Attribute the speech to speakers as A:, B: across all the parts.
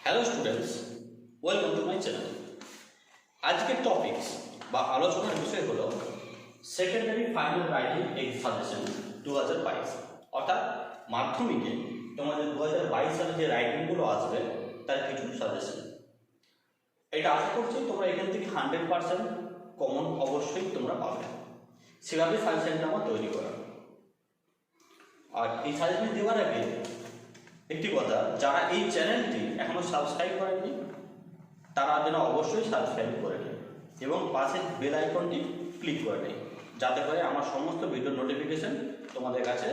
A: Hello students, welcome to my channel. আজকের topics বা আলোচনার বিষয় হলো সেকেন্ডারি ফাইনাল রাইটিং সাজেশন 2022, অর্থাৎ মাধ্যমিকে তোমাদের 2022 সালে যে রাইটিংগুলো আসবে তার কিছু সাজেশন। এটা আশা করছি তোমরা এখান থেকে 100% কমন অবশ্যই তোমরা পাবে, সেভাবে সাজেশনটা আমার তৈরি করা। আর এই সাজেশন দেওয়ার আগে একটি কথা, যারা এই চ্যানেলটি এখনো সাবস্ক্রাইব করেননি তারা যেন অবশ্যই সাবস্ক্রাইব করে নিন এবং পাশে বেল আইকনটি ক্লিক করে নিন, যাতে করে আমার সমস্ত ভিডিও নোটিফিকেশন তোমাদের কাছে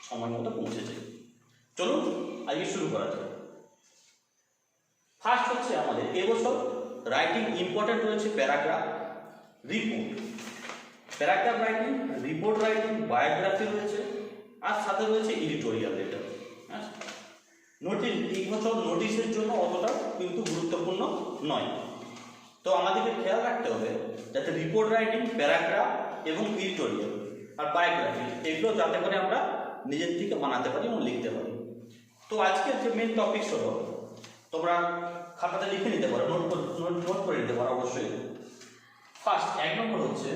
A: সময় মতো পৌঁছে যায়। চলুন আজকে শুরু করা যাক। ফার্স্ট হচ্ছে আমাদের এবছর রাইটিং ইম্পর্টেন্ট রয়েছে paragraph, report, paragraph writing, report writing, biography রয়েছে, আর সাথে রয়েছে এডিটোরিয়াল লেটার। নোটিশ এই বছর নোটিশের জন্য অতটা কিন্তু গুরুত্বপূর্ণ নয়, তো আমাদেরকে খেয়াল রাখতে হবে যাতে রিপোর্ট রাইটিং, প্যারাগ্রাফ এবং এডিটোরিয়াল আর বায়োগ্রাফি এগুলো যাতে করে আমরা নিজের থেকে বানাতে পারি এবং লিখতে পারি। তো আজকের যে মেন টপিকস হলো, তোমরা খাতাতে লিখে নিতে পারো, নোট করে নিতে পারো অবশ্যই। ফার্স্ট 1 নম্বর হচ্ছে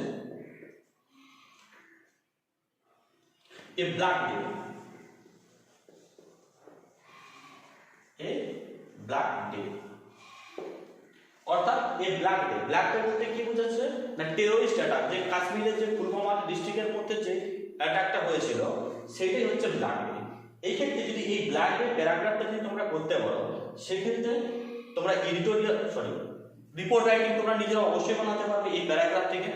A: এ ব্ল্যাক ডে। এ ব্ল্যাক ডে অর্থাৎ এ ব্ল্যাক ডে, ব্ল্যাক ডে বলতে কি বোঝাচ্ছে না, টেরোরিস্ট অ্যাটাক, যে কাশ্মীরের যে পুলওয়ামা ডিস্ট্রিক্টের মধ্যে যে অ্যাটাকটা হয়েছিল সেটাই হচ্ছে ব্ল্যাক ডে। এই ক্ষেত্রে যদি এই ব্ল্যাক ডে প্যারাগ্রাফটা যদি তোমরা করতে পারো, সেক্ষেত্রে তোমরা রিপোর্ট রাইটিং তোমরা নিজেরা অবশ্যই বানাতে পারবে। এই প্যারাগ্রাফ থেকে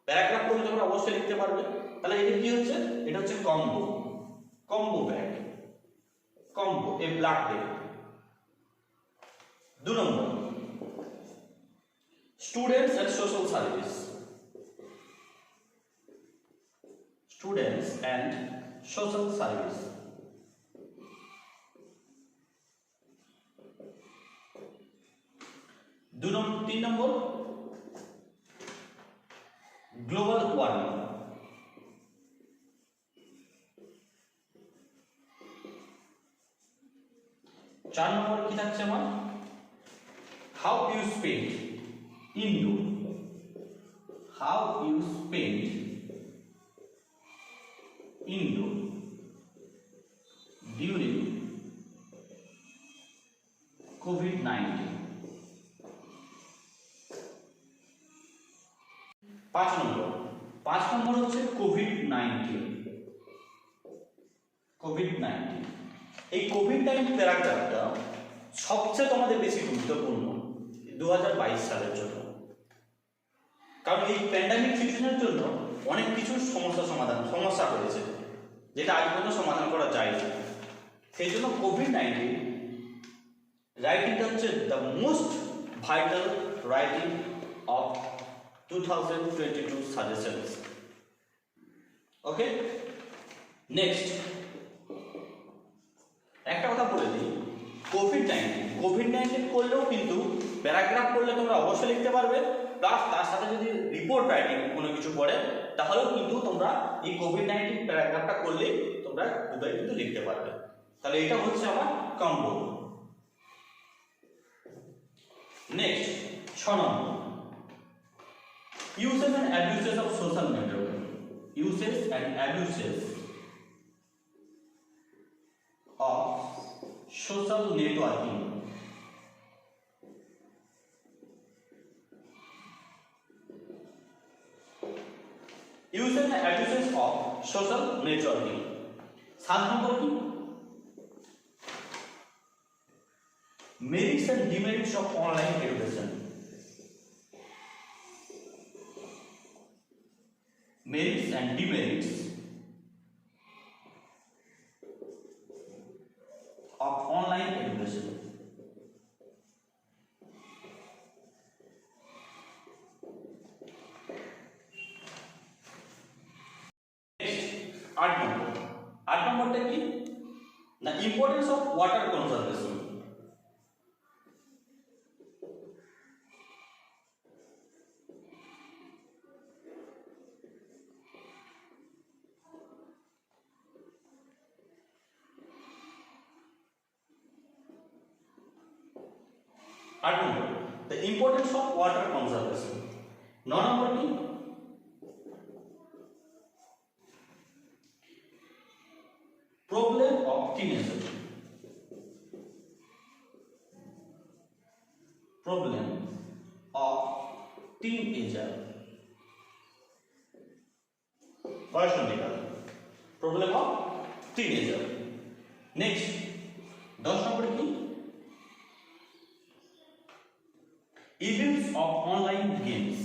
A: প্যারাগ্রাফ করে তোমরা অবশ্যই লিখতে পারবে। তাহলে এটা কি হচ্ছে, এটা হচ্ছে combo bag, combo a black day. 2 number students and social service, students and social service. 3 number global warming. 4 number কি থাকছে আমার, how you spend indoor, how you spend indoor during COVID-19। 5 number হচ্ছে কোভিড-19। এই কোভিড-19 প্যারাগ্রাফটা সবচেয়ে তোমাদের বেশি গুরুত্বপূর্ণ 2022 সালের জন্য, কারণ এই প্যান্ডামিক সিচুয়েশনের জন্য অনেক কিছু সমস্যা হয়েছে যেটা আজ পর্যন্ত সমাধান করা যায়নি। সেই জন্য কোভিড-19 রাইটিংটা হচ্ছে the most vital writing of 2022 suggestions. Okay, next একটা কথা বলে দিই, কোভিড-19 করলেও কিন্তু প্যারাগ্রাফ করলে তোমরা অবশ্যই লিখতে পারবে, প্লাস তার সাথে যদি রিপোর্ট রাইটিং কোনো কিছু পড়ে তাহলেও কিন্তু তোমরা এই কোভিড-19 প্যারাগ্রাফটা করলে তোমরা দুটোই কিন্তু লিখতে পারবে। তাহলে এটা হচ্ছে আমার combo. Next 6 number uses and abuses of social networking, uses and abuses of social networking। uses and abuses of social networking। 7 নম্বর কি, merits and demerits of online education, merits and demerits of online education। Next 8 নম্বরটা কি না, importance of water conservation. 8 নম্বর the importance of water conservation. 9 নম্বর কি problem of teenager, problem of teenager, বয়সন্ধিকাল, problem of teenager. Next 10 নম্বর কি events of online games,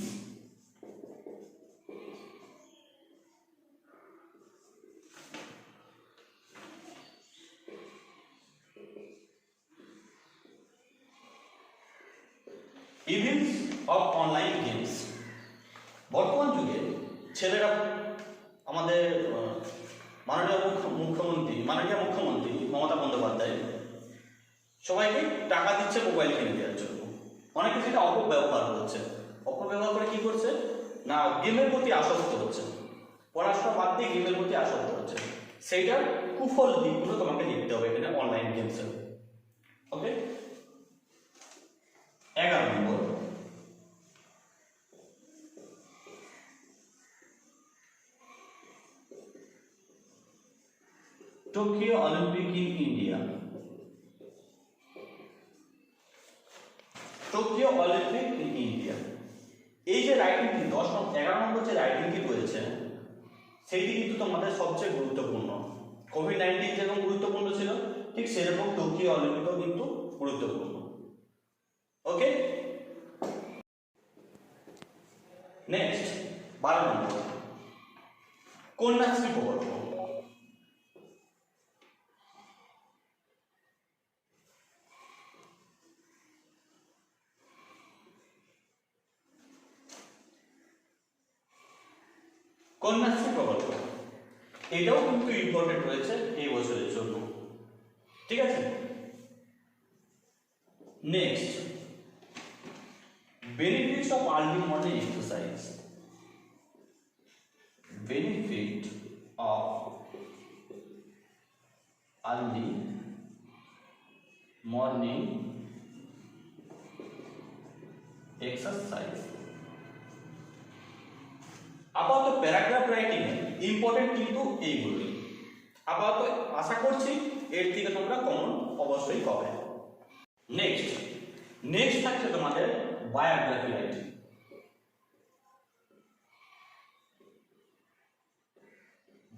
A: events of online games. বর্তমান যুগে ছেলেরা আমাদের মাননীয় মুখ্যমন্ত্রী মমতা বন্দ্যোপাধ্যায় সবাইকে টাকা দিচ্ছে মোবাইল কিনে দেওয়ার জন্য। অনেকে সেটা অপব্যবহার করছে, অপব্যবহার করে কি করছে না গেমের প্রতি আসক্ত হচ্ছে, পড়াশোনা বাদ দিয়ে গেমের প্রতি আসক্ত হচ্ছে। সেইটার কুফল দিকগুলো তোমাকে লিখতে হবে এখানে অনলাইন গেমসে। ওকে, 11 নম্বর Tokyo Olympic in India, Tokyo Olympic in India. এই যে রাইটিংটি 11 নম্বর যে রাইটিংটি রয়েছে সেইটি কিন্তু তোমাদের সবচেয়ে গুরুত্বপূর্ণ। কোভিড-19 যেরকম গুরুত্বপূর্ণ ছিল ঠিক সেরকম টোকিও অলিম্পিকও কিন্তু গুরুত্বপূর্ণ। ওকে, নেক্সট 12 নম্বর কন্যাশ্রী প্রকল্প। কন্যাশ্রী প্রকল্প এটাও কিন্তু ইম্পর্টেন্ট রয়েছে এই বছরের জন্য, ঠিক আছে। Next benefits of early morning exercise, benefit of early morning exercise. আপাতত প্যারাগ্রাফ রাইটিং ইম্পর্টেন্ট কিন্তু এইগুলি। আপাতত আশা করছি এর থেকে তোমরা কমন অবশ্যই পাবে। নেক্সট থাকছে তোমাদের biography writing.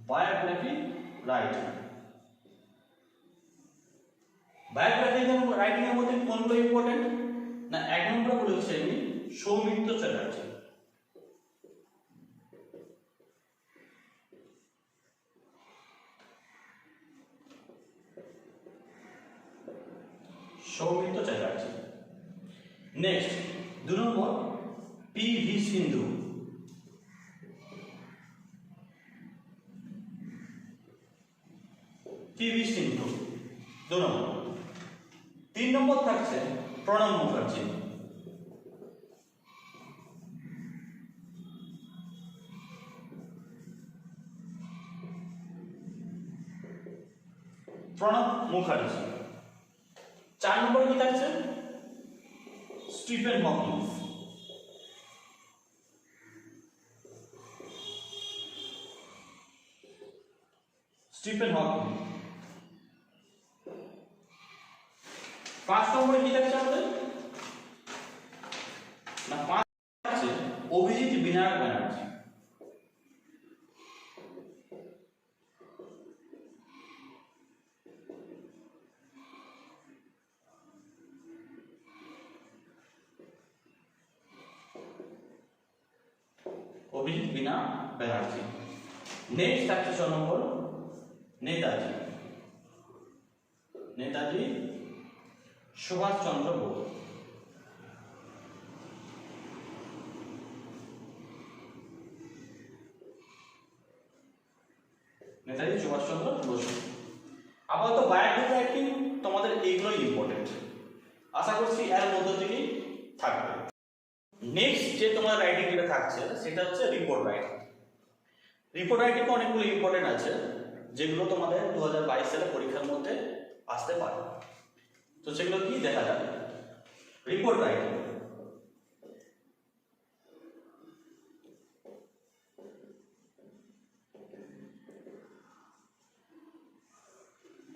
A: Biography writing, biography writing এর মধ্যে কোনগুলো ইম্পর্টেন্ট না 1 নম্বর বলেছে আমি সৌমিত্র চ্যাটার্জি। সৌমিত্র চ্যাটার্জি। নেক্সট 2 নম্বর পি.ভি. সিন্ধু। পি.ভি. সিন্ধু 2 নম্বর। 3 নম্বর থাকছে প্রণব মুখার্জি। প্রণব মুখার্জি। 4 নম্বর কি থাকছে স্টিফেন হকিং। Stephen Hawking. 5 নম্বরে কি থাকছে আমাদের না 5 আছে অভিজিৎ বিনায়ক ব্যানার্জি। অভিজিৎ বিনা ব্যানার্জি। নেক্সট থাকছে 6 নম্বর নেতাজি। নেতাজি সুভাষ চন্দ্র বোস। নেতাজি সুভাষ চন্দ্র বোস। আপাতত বায়োগ্রাফি রাইটিং তোমাদের এইগুলোই ইম্পর্টেন্ট, আশা করছি এর মধ্য থেকেই থাকবে। নেক্সট যে তোমার রাইটিং যেটা থাকছে সেটা হচ্ছে রিপোর্ট রাইটিং। রিপোর্ট রাইটিং অনেকগুলো ইম্পর্টেন্ট আছে যেগুলো তোমাদের 2022 সালে পরীক্ষার মধ্যে আসতে পারে। তো সেগুলো কি দেখা যাবে রিপোর্ট রাইটিং।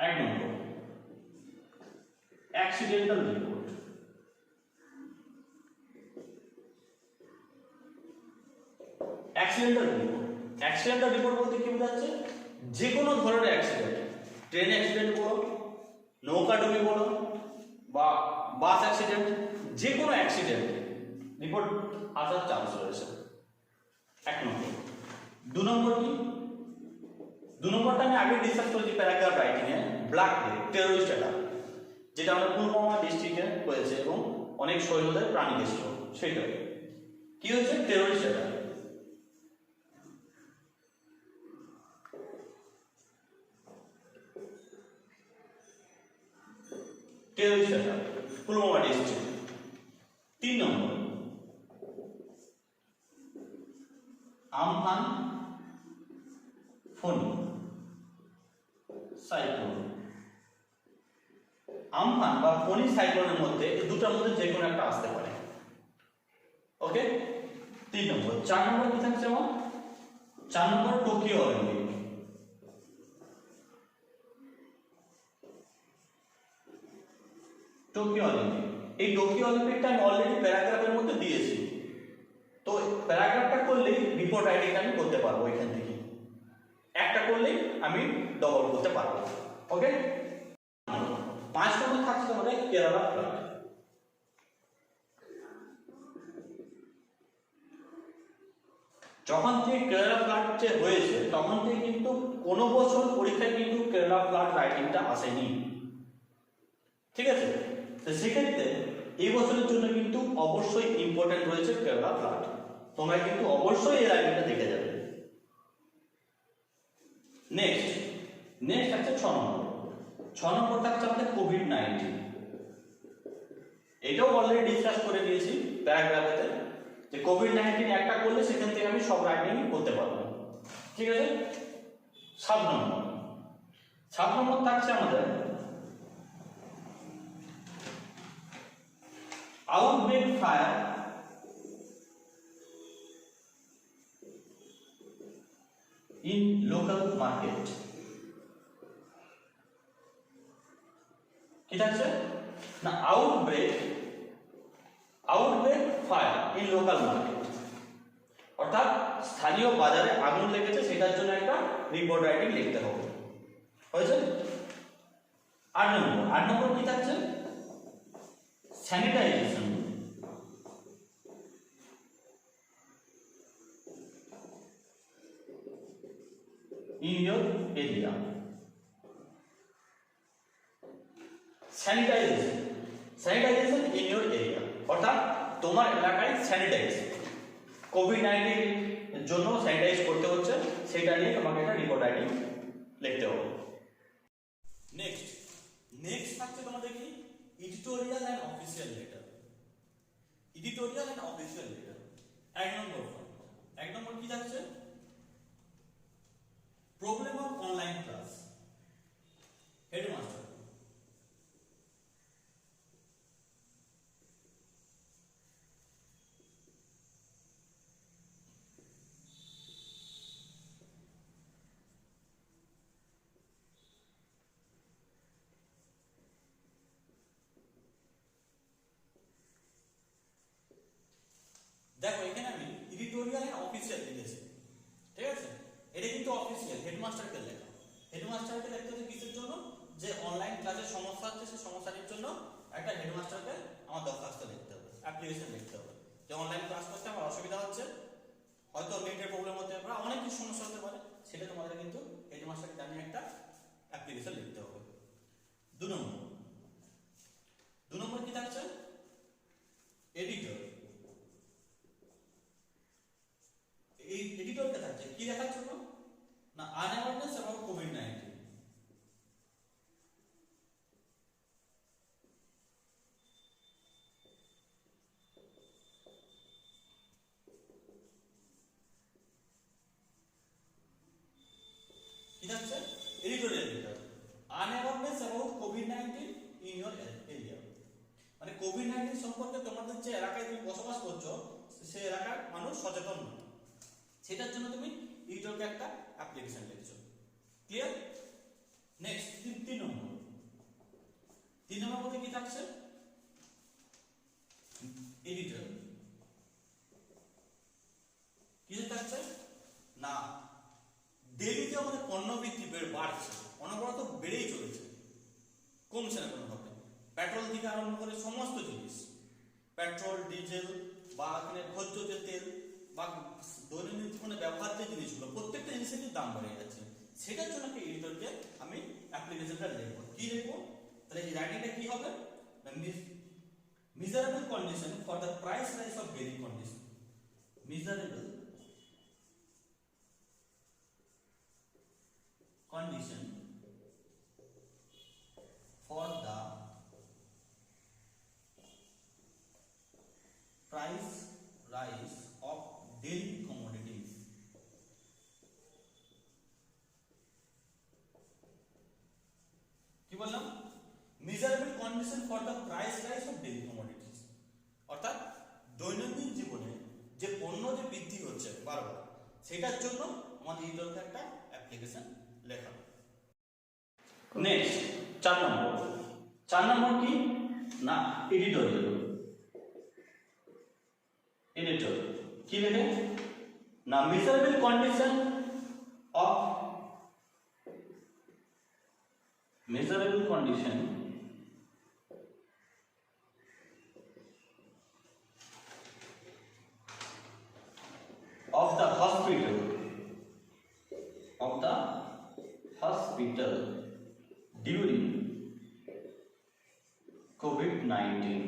A: এক নম্বর accidental report. Accidental report, accidental report বলতে কি বোঝাচ্ছে, যে কোনো ধরনের অ্যাক্সিডেন্ট, ট্রেন অ্যাক্সিডেন্ট বলো, নৌকা ডুবি বলো, বা বাস অ্যাক্সিডেন্ট, যে কোনো অ্যাক্সিডেন্ট রিপোর্ট আসার চান্স রয়েছে। এক নম্বর। দু নম্বর কি, দু নম্বরটা আমি আগে ডিসকাস করেছি প্যারাগ্রাফ রাইটিং এ, ব্ল্যাক ডে টেররিস্ট অ্যাটাক, যেটা আমাদের পুলওয়ামা ডিস্ট্রিক্টে হয়েছে এবং অনেক সৈন্যদের প্রাণ গেছিল। সেটা কি হয়েছে, terrorist attack. Terrorist attack Pulwama district. 3 নম্বর আমফান ফনি সাইক্লোন। আমফান বা ফনি সাইক্লোনের মধ্যে এই দুটার মধ্যে যে কোনো একটা আসতে পারে। ওকে, 3 নম্বর। 4 নম্বর কি থাকছে আমার, 4 নম্বর টোকিও অলিম্পিক। টোকিও অলিম্পিক, এই টোকিও অলিম্পিকটা আমি অলরেডি প্যারাগ্রাফের মধ্যে দিয়েছি, তো প্যারাগ্রাফটা করলেই রিপোর্ট রাইটিংটা আমি করতে পারবো। এখান থেকে একটা করলেই আমি ডবল করতে পারবো। ওকে, 5 নম্বর থাকছে আমাদের কেরালা ফ্লাড। যখন থেকে কেরালা ফ্লাড যে হয়েছে তখন থেকে কিন্তু কোনো বছর পরীক্ষায় কিন্তু কেরালা ফ্লাড রাইটিংটা আসেনি, ঠিক আছে। তো সেক্ষেত্রে এই বছরের জন্য কিন্তু অবশ্যই ইম্পর্টেন্ট রয়েছে কেরালা ফ্লাড, তোমরা কিন্তু অবশ্যই এই রাইটিংটা দেখে যাবে। নেক্সট আছে 6 নম্বর। 6 নম্বর থাকছে আমাদের কোভিড-19। এটাও অলরেডি ডিসকাস করে দিয়েছি প্যারাগ্রাফেতে, যে কোভিড-19 একটা করলে সেখান থেকে আমি সব রাইটিং করতে পারবো, ঠিক আছে। 7 নম্বর, 7 নম্বর থাকছে আমাদের outbreak fire in local market. কি থাকছে না, outbreak fire in local market, অর্থাৎ স্থানীয় বাজারে আগুন লেগেছে, সেটার জন্য একটা রিপোর্ট রাইটিং লিখতে হবে। হয়েছে। 8 নম্বর, 8 নম্বর কি থাকছে, sanitisation in your area. Sanitisation in your area, অর্থাৎ তোমার এলাকায় স্যানিটাইজ, কোভিড-19 এর জন্য স্যানিটাইজ করতে হচ্ছে, সেটা নিয়ে তোমাকে একটা রিপোর্ট রাইটিং লিখতে হবে। নেক্সট থাকছে তোমাদের কি, editorial and official letter. Editorial and official letter 1 number কি থাকছে, problem of online class, headmaster. দেখো এখানে আমি এডিটোরিয়াল এন্ড অফিসিয়াল লিখেছি, ঠিক আছে। এটা কিন্তু অফিসিয়াল, হেডমাস্টারকে লেখা। হেডমাস্টারকে লিখতে হবে কিসের জন্য, যে অনলাইন ক্লাসের সমস্যা হচ্ছে, সেই সমস্যাটির জন্য একটা হেডমাস্টারকে আমার দরখাস্ত লিখতে হবে, অ্যাপ্লিকেশন লিখতে হবে, যে অনলাইন ক্লাস করতে আমার অসুবিধা হচ্ছে, হয়তো নেটের প্রবলেম হতে পারে, অনেক কিছু সমস্যা হতে পারে, সেটা তোমাদের কিন্তু হেডমাস্টারকে জানিয়ে একটা অ্যাপ্লিকেশন লিখতে হবে। 2 নম্বর কি থাকছে, এডিটর। এই এডিটরকে থাকছে কি লেখার জন্য না, আনঅ্যাওয়ারনেস অ্যাবাউট কোভিড-19। কি থাকছে, এডিটোরিয়াল লেটার, আনঅ্যাওয়ারনেস অ্যাবাউট কোভিড-19 তুমি বসবাস করছো সেই এলাকার মানুষ সচেতন নয়, সেটার জন্য তুমি ইটলকে একটা অ্যাপ্লিকেশন লিখছো। ক্লিয়ার? নেক্সট 3 নম্বর। 3 নম্বর মধ্যে কি থাকছে? এডিটর। কি থাকছে না ডেইলি যে আমাদের পণ্যবৃদ্ধি বাড়ছে, অনবরত বেড়েই চলেছে, কমছে না কোনোভাবে। পেট্রোল থেকে আরম্ভ করে সমস্ত জিনিস, পেট্রোল, ডিজেল বা ভোজ্য যে তেল বা দৈনন্দিন জীবনে ব্যবহার যে জিনিসগুলো, প্রত্যেকটা জিনিসের দাম বেড়ে যাচ্ছে। সেটার জন্য একটা এডিটরকে আমি অ্যাপ্লিকেশনটা লিখবো। কি লিখবো? তাহলে এই রাইটিংটা কি হবে? Miserable condition for the price rise of daily condition. Miserable condition for the price rise of daily commodities. কি বললাম? Miserable condition for the price rise of daily commodities, অর্থাৎ দৈনন্দিন জীবনে যে পণ্য যে বৃদ্ধি হচ্ছে বারবার, সেটার জন্য আমাদের ইডলকে একটা অ্যাপ্লিকেশন লেখা। নেক্সট 4 নম্বর। 4 নম্বর কি না এডিটোরিয়াল। এডিটর কি লেখে না miserable condition of the hospital during COVID-19,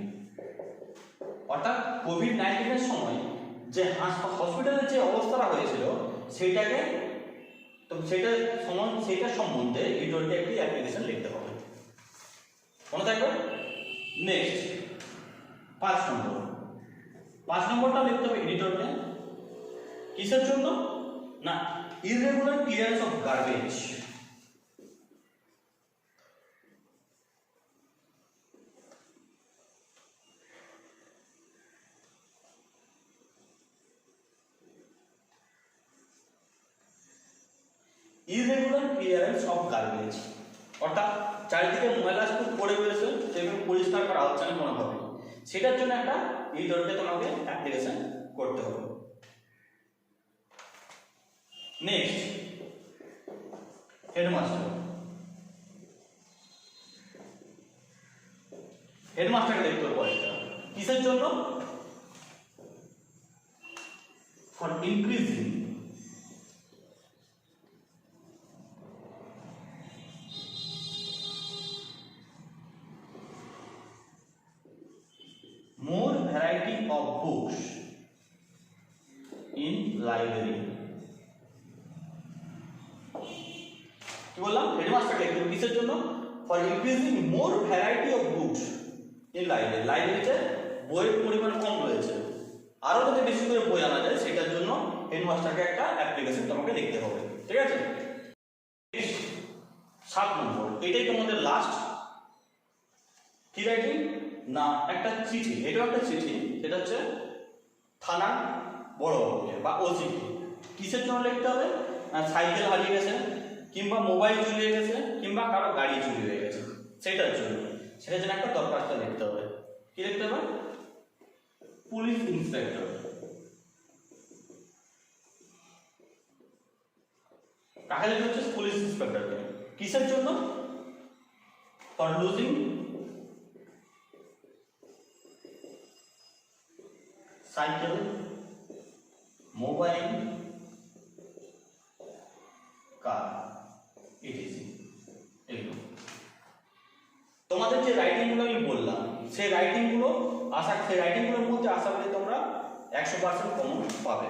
A: অর্থাৎ কোভিড-19 এর সময় যে হসপিটালের যে অবস্থাটা হয়েছিল সেইটাকে, তো সেটা সম্বন্ধে এডিটরকে একটি অ্যাপ্লিকেশন লিখতে হবে। মনে থাকবে? নেক্সট 5 নম্বর। 5 নম্বরটা লিখতে হবে এডিটরকে কিসের জন্য না irregular clearance of garbage. Irregular clearance of garbage অর্থাৎ চারিদিকে ময়লা স্তূপ পড়ে রয়েছে, সেগুলো পরিষ্কার করা হচ্ছে না কোনোভাবে, সেটার জন্য একটা এডিটরকে তোমাকে অ্যাপ্লিকেশন করতে হবে। Next headmaster. হেডমাস্টারকে দেখতে হবে একটা কিসের জন্য? For increasing more variety of books in library। কি বললাম? হেডমাস্টারকে একটু কিসের জন্য? For increasing more variety of books in library. লাইব্রেরিতে বইয়ের পরিমাণ কম রয়েছে, আরো যদি বেশি করে বই আনা যায়, সেটার জন্য হেডমাস্টারকে একটা অ্যাপ্লিকেশন তোমাকে লিখতে হবে। ঠিক আছে? 7 নম্বর, এটাই তোমাদের লাস্ট। কি রাইটিং না একটা চিঠি। এটাও একটা চিঠি, সেটা হচ্ছে থানা বড় বা ওসিপি। কিসের জন্য লিখতে হবে? সাইকেল হারিয়ে গেছে, কিংবা মোবাইল চুরিয়ে গেছে, কিংবা কারো গাড়ি চুরি হয়ে গেছে, সেটার জন্য একটা দরখাস্ত লিখতে হবে। কি লিখতে হবে? Police inspector. কাকে লিখতে হচ্ছে? পুলিশ ইন্সপেক্টরকে। কিসের জন্য? For losing cycle, mobile, car, etc. এগুলো তোমাদের যে রাইটিংগুলো আমি বললাম, সেই রাইটিংগুলোর মধ্যে আশা করি তোমরা 100% কমন পাবে।